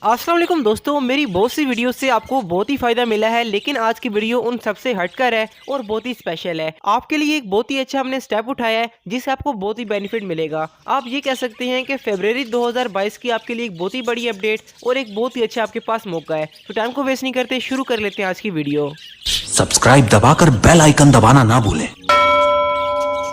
अस्सलाम वालेकुम दोस्तों, मेरी बहुत सी वीडियो से आपको बहुत ही फ़ायदा मिला है, लेकिन आज की वीडियो उन सबसे हटकर है और बहुत ही स्पेशल है। आपके लिए एक बहुत ही अच्छा हमने स्टेप उठाया है जिससे आपको बहुत ही बेनिफिट मिलेगा। आप ये कह सकते हैं कि फरवरी 2022 की आपके लिए एक बहुत ही बड़ी अपडेट और एक बहुत ही अच्छा आपके पास मौका है। तो टाइम को वेस्ट नहीं करते, शुरू कर लेते हैं आज की वीडियो। सब्सक्राइब दबाकर बेल आइकन दबाना ना भूलें।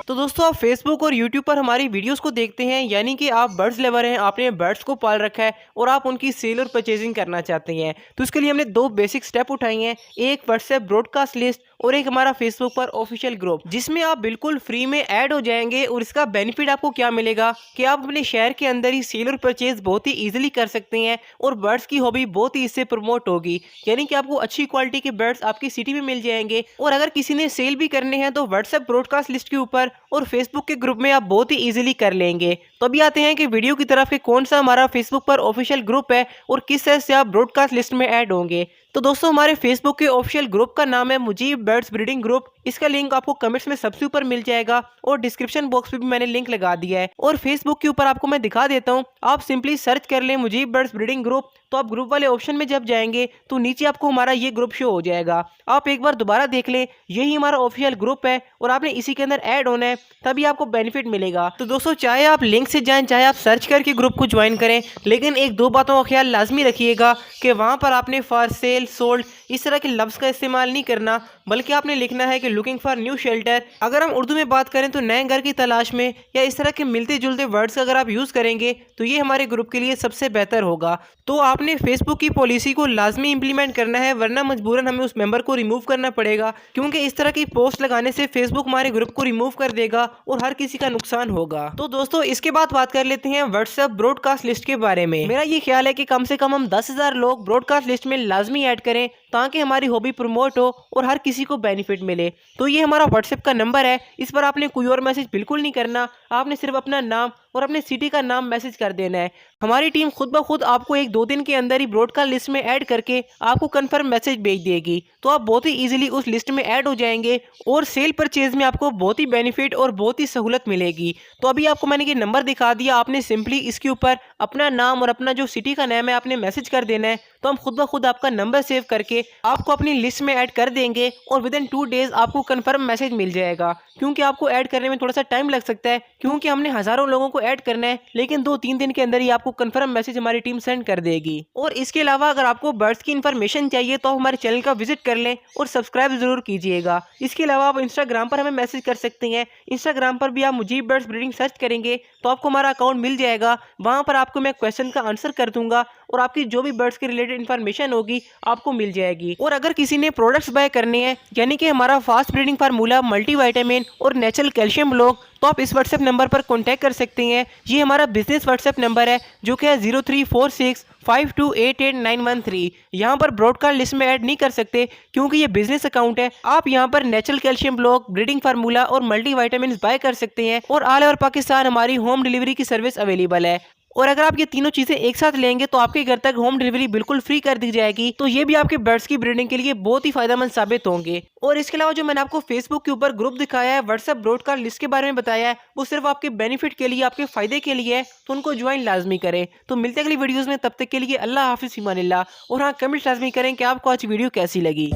तो दोस्तों, आप फेसबुक और यूट्यूब पर हमारी वीडियोस को देखते हैं, यानी कि आप बर्ड्स लवर हैं, आपने बर्ड्स को पाल रखा है और आप उनकी सेल और परचेजिंग करना चाहते हैं। तो इसके लिए हमने दो बेसिक स्टेप उठाए हैं, एक व्हाट्सएप ब्रॉडकास्ट लिस्ट और एक हमारा फेसबुक पर ऑफिशियल ग्रुप, जिसमें आप बिल्कुल फ्री में ऐड हो जाएंगे। और इसका बेनिफिट आपको क्या मिलेगा कि आप अपने शहर के अंदर ही सेल और परचेज बहुत ही ईजिली कर सकते हैं और बर्ड्स की हॉबी बहुत ही इससे प्रमोट होगी, यानी कि आपको अच्छी क्वालिटी के बर्ड्स आपकी सिटी में मिल जाएंगे। और अगर किसी ने सेल भी करने हैं तो व्हाट्सएप ब्रॉडकास्ट लिस्ट के ऊपर और फेसबुक के ग्रुप में आप बहुत ही इजीली कर लेंगे। तो अभी आते हैं कि वीडियो की तरफ कि कौन सा हमारा फेसबुक पर ऑफिशियल ग्रुप है और किस तरह से आप ब्रॉडकास्ट लिस्ट में ऐड होंगे। तो दोस्तों, हमारे फेसबुक के ऑफिशियल ग्रुप का नाम है मुजीब बर्ड्स ब्रीडिंग ग्रुप। इसका लिंक आपको कमेंट्स में सबसे ऊपर मिल जाएगा और डिस्क्रिप्शन बॉक्स में भी मैंने लिंक लगा दिया है। और फेसबुक के ऊपर आपको मैं दिखा देता हूँ, आप सिंपली सर्च कर लें मुजीब बर्ड्स ब्रीडिंग ग्रुप। तो आप ग्रुप वाले ऑप्शन में जब जाएंगे तो नीचे आपको हमारा ये ग्रुप शो हो जाएगा। आप एक बार दोबारा देख लें, यही हमारा ऑफिशियल ग्रुप है और आपने इसी के अंदर ऐड होना है, तभी आपको बेनिफिट मिलेगा। तो दोस्तों, चाहे आप लिंक से जाएं चाहे आप सर्च करके ग्रुप को ज्वाइन करें, लेकिन एक दो बातों का ख्याल लाजमी रखिएगा कि वहां पर आपने फॉर सेल, सोल्ड इस तरह के लफ्ज़ का इस्तेमाल नहीं करना, बल्कि आपने लिखना है कि लुकिंग फॉर न्यू शेल्टर। अगर हम उर्दू में बात करें तो नए घर की तलाश में, या इस तरह के मिलते जुलते वर्ड्स अगर आप यूज़ करेंगे तो ये हमारे ग्रुप के लिए सबसे बेहतर होगा। तो आपने फेसबुक की पॉलिसी को लाजमी इंप्लीमेंट करना है, वरना मजबूरन हमें उस मेंबर को रिमूव करना पड़ेगा, क्योंकि इस तरह की पोस्ट लगाने से फेसबुक हमारे ग्रुप को रिमूव कर देगा और हर किसी का नुकसान होगा। तो दोस्तों, इसके बाद बात कर लेते हैं व्हाट्सएप ब्रॉडकास्ट लिस्ट के बारे में। मेरा ये ख्याल है कि कम से कम हम 10,000 लोग ब्रॉडकास्ट लिस्ट में लाजमी ऐड करें, ताकि हमारी हॉबी प्रमोट हो और हर किसी को बेनिफिट मिले। तो ये हमारा व्हाट्सएप का नंबर है, इस पर आपने कोई और मैसेज बिल्कुल नहीं करना, आपने सिर्फ अपना नाम और अपने सिटी का नाम मैसेज कर देना है। हमारी टीम खुद ब खुद आपको एक दो दिन के अंदर ही ब्रॉडकास्ट लिस्ट में ऐड करके आपको कंफर्म मैसेज भेज देगी। तो आप बहुत ही इजीली उस लिस्ट में ऐड हो जाएंगे और सेल परचेज में आपको बहुत ही बेनिफिट और बहुत ही सहूलत मिलेगी। तो अभी आपको मैंने ये नंबर दिखा दिया, आपने सिंपली इसके ऊपर अपना नाम और अपना जो सिटी का नाम है आपने मैसेज कर देना है। तो हम खुद ब खुद आपका नंबर सेव करके आपको अपनी लिस्ट में ऐड कर देंगे और विद इन 2 डेज आपको कंफर्म मैसेज मिल जाएगा। क्योंकि आपको ऐड करने में थोड़ा सा टाइम लग सकता है, क्योंकि हमने हजारों लोगों को ऐड करना है, लेकिन 2-3 दिन के अंदर ही आपको कंफर्म मैसेज हमारी टीम सेंड कर देगी। और इसके अलावा अगर आपको बर्ड्स की इन्फॉर्मेशन चाहिए तो आप हमारे चैनल का विजिट कर लें और सब्सक्राइब जरूर कीजिएगा। इसके अलावा आप इंस्टाग्राम पर हमें मैसेज कर सकते हैं। इंस्टाग्राम पर भी आप मुजीब बर्ड्स ब्रीडिंग सर्च करेंगे तो आपको हमारा अकाउंट मिल जाएगा। वहां पर आपको मैं क्वेश्चन का आंसर कर दूंगा और आपकी जो भी बर्ड्स के रिलेटेड इन्फॉर्मेशन होगी आपको मिल जाएगी। और अगर किसी ने प्रोडक्ट्स बाय करने हैं, यानी कि हमारा फास्ट ब्रीडिंग फार्मूला, मल्टीविटामिन और नेचुरल कैल्शियम ब्लॉक, तो आप इस व्हाट्सएप नंबर पर कॉन्टैक्ट कर सकते हैं। ये हमारा बिजनेस व्हाट्सएप नंबर है जो कि है 034652889113। यहाँ पर ब्रॉडकास्ट लिस्ट में ऐड नहीं कर सकते क्योंकि ये बिजनेस अकाउंट है। आप यहाँ पर natural calcium block, breeding formula और मल्टीविटामिन बाय कर सकते हैं और ऑल ओवर पाकिस्तान हमारी होम डिलीवरी की सर्विस अवेलेबल है। और अगर आप ये तीनों चीजें एक साथ लेंगे तो आपके घर तक होम डिलीवरी बिल्कुल फ्री कर दी जाएगी। तो ये भी आपके बर्ड्स की ब्रीडिंग के लिए बहुत ही फायदेमंद साबित होंगे। और इसके अलावा जो मैंने आपको फेसबुक के ऊपर ग्रुप दिखाया है, व्हाट्सएप ब्रॉडकास्ट लिस्ट के बारे में बताया है, वो सिर्फ आपके बेनिफिट के लिए, आपके फायदे के लिए है, तो उनको ज्वाइन लाजमी करें। तो मिलते हैं अगली वीडियोस में, तब तक के लिए अल्लाह हाफिज़, फ़िमानिल्लाह। और हाँ, कमेंट लाजमी करें कि आपको आज वीडियो कैसी लगी।